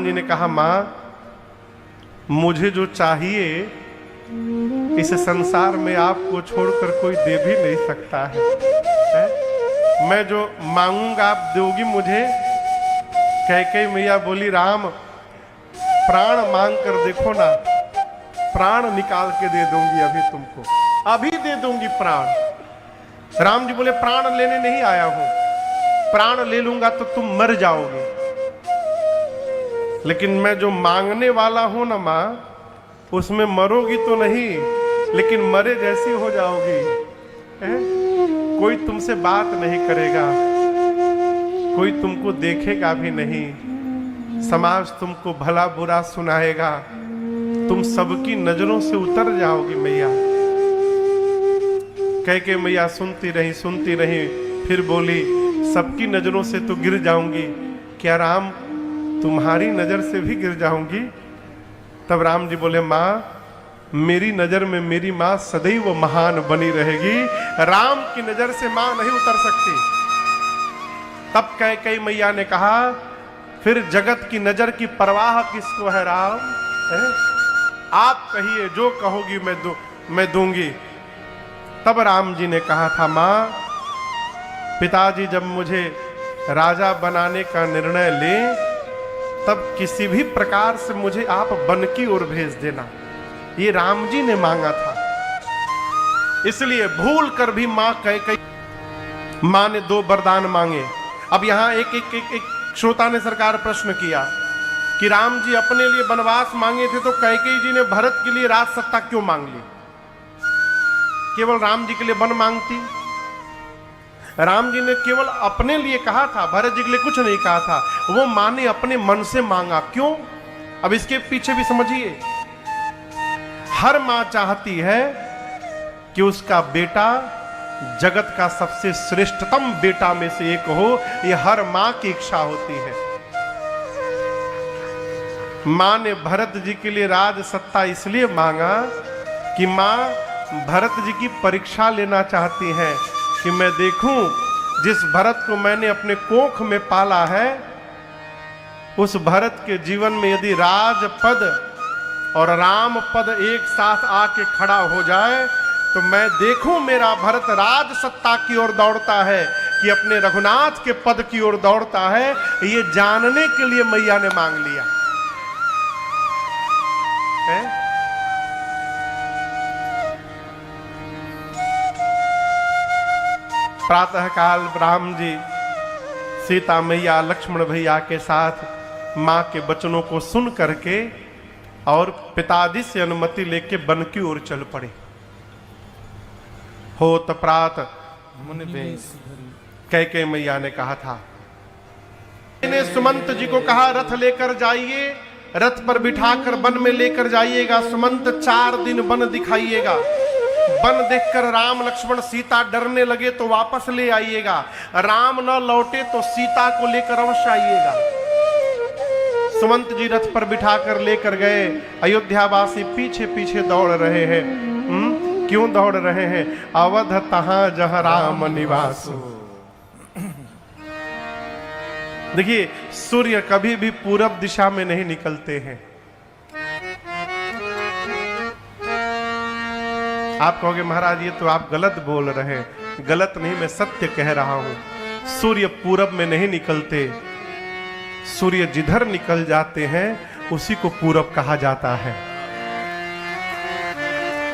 राम जी ने कहा, माँ मुझे जो चाहिए इस संसार में आपको छोड़कर कोई दे भी नहीं सकता है? मैं जो मांगूंगा आप दोगी मुझे? कैकेयी मैया बोली, राम प्राण मांग कर देखो ना, प्राण निकाल के दे दूंगी अभी तुमको, अभी दे दूंगी प्राण। राम जी बोले, प्राण लेने नहीं आया हूं, प्राण ले लूंगा तो तुम मर जाओगे, लेकिन मैं जो मांगने वाला हूं ना मां, उसमें मरोगी तो नहीं, लेकिन मरे जैसी हो जाओगी। कोई तुमसे बात नहीं करेगा, कोई तुमको देखेगा भी नहीं, समाज तुमको भला बुरा सुनाएगा, तुम सबकी नजरों से उतर जाओगी मैया। कैकेयी मैया सुनती रही, फिर बोली, सबकी नजरों से तो गिर जाऊंगी, क्या राम तुम्हारी नजर से भी गिर जाऊंगी? तब राम जी बोले, माँ मेरी नजर में मेरी माँ सदैव महान बनी रहेगी, राम की नजर से माँ नहीं उतर सकती। तब कैकेयी मैया ने कहा, फिर जगत की नजर की परवाह किसको है राम? आप कहिए, जो कहोगी मैं दूंगी। तब राम जी ने कहा था, माँ पिताजी जब मुझे राजा बनाने का निर्णय ले, तब किसी भी प्रकार से मुझे आप वन की ओर भेज देना, ये राम जी ने मांगा था। इसलिए भूल कर भी मां कैकेयी, मां ने 2 वरदान मांगे। अब यहां एक श्रोता ने सरकार प्रश्न किया कि राम जी अपने लिए वनवास मांगे थे, तो कैकेयी जी ने भरत के लिए राज सत्ता क्यों मांग ली? केवल राम जी के लिए वन मांगती। राम जी ने केवल अपने लिए कहा था, भरत जी के लिए कुछ नहीं कहा था। वो मां ने अपने मन से मांगा, क्यों? अब इसके पीछे भी समझिए। हर मां चाहती है कि उसका बेटा जगत का सबसे श्रेष्ठतम बेटा में से एक हो, यह हर मां की इच्छा होती है। मां ने भरत जी के लिए राज सत्ता इसलिए मांगा कि मां भरत जी की परीक्षा लेना चाहती हैं कि मैं देखूं जिस भरत को मैंने अपने कोख में पाला है, उस भरत के जीवन में यदि राजपद और राम पद एक साथ आके खड़ा हो जाए, तो मैं देखूं मेरा भरत राज सत्ता की ओर दौड़ता है कि अपने रघुनाथ के पद की ओर दौड़ता है। ये जानने के लिए मैया ने मांग लिया है? प्रातः काल राम जी सीता मैया लक्ष्मण भैया के साथ मां के वचनों को सुन करके और पिताजी से अनुमति लेके वन की ओर चल पड़े। होत प्रात मुनि बेश, कैकेयी मैया ने कहा था, मैंने सुमंत जी को कहा रथ लेकर जाइए, रथ पर बिठाकर वन में लेकर जाइएगा, सुमंत 4 दिन वन दिखाइएगा, वन देखकर राम लक्ष्मण सीता डरने लगे तो वापस ले आइएगा, राम न लौटे तो सीता को लेकर अवश्य आइएगा। सुमंत जी रथ पर बिठाकर लेकर गए। अयोध्यावासी पीछे पीछे दौड़ रहे हैं। क्यों दौड़ रहे हैं? अवध तहां जहां राम निवास। देखिए, सूर्य कभी भी पूरब दिशा में नहीं निकलते हैं। आप कहोगे महाराज ये तो आप गलत बोल रहे हैं। गलत नहीं, मैं सत्य कह रहा हूं। सूर्य पूरब में नहीं निकलते, सूर्य जिधर निकल जाते हैं उसी को पूरब कहा जाता है।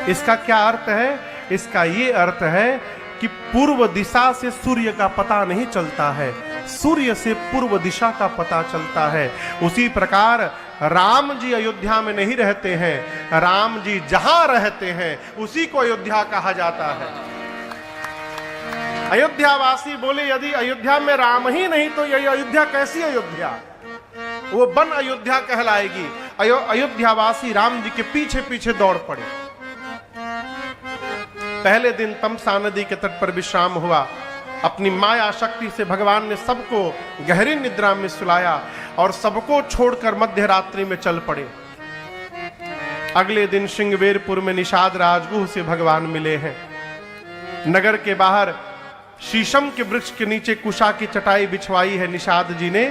इसका क्या अर्थ है? इसका ये अर्थ है कि पूर्व दिशा से सूर्य का पता नहीं चलता है, सूर्य से पूर्व दिशा का पता चलता है। उसी प्रकार राम जी अयोध्या में नहीं रहते हैं, राम जी जहां रहते हैं उसी को अयोध्या कहा जाता है। अयोध्यावासी बोले यदि अयोध्या में राम ही नहीं तो ये अयोध्या कैसी अयोध्या? वो वन अयोध्या कहलाएगी। अयोध्यावासी राम जी के पीछे पीछे दौड़ पड़े। पहले दिन तमसा नदी के तट पर विश्राम हुआ। अपनी माया शक्ति से भगवान ने सबको गहरी निद्रा में सुलाया और सबको छोड़कर मध्य रात्रि में चल पड़े। अगले दिन श्रृंगवेरपुर में निषाद राजगुह से भगवान मिले हैं। नगर के बाहर शीशम के वृक्ष के नीचे कुशा की चटाई बिछवाई है निषाद जी ने।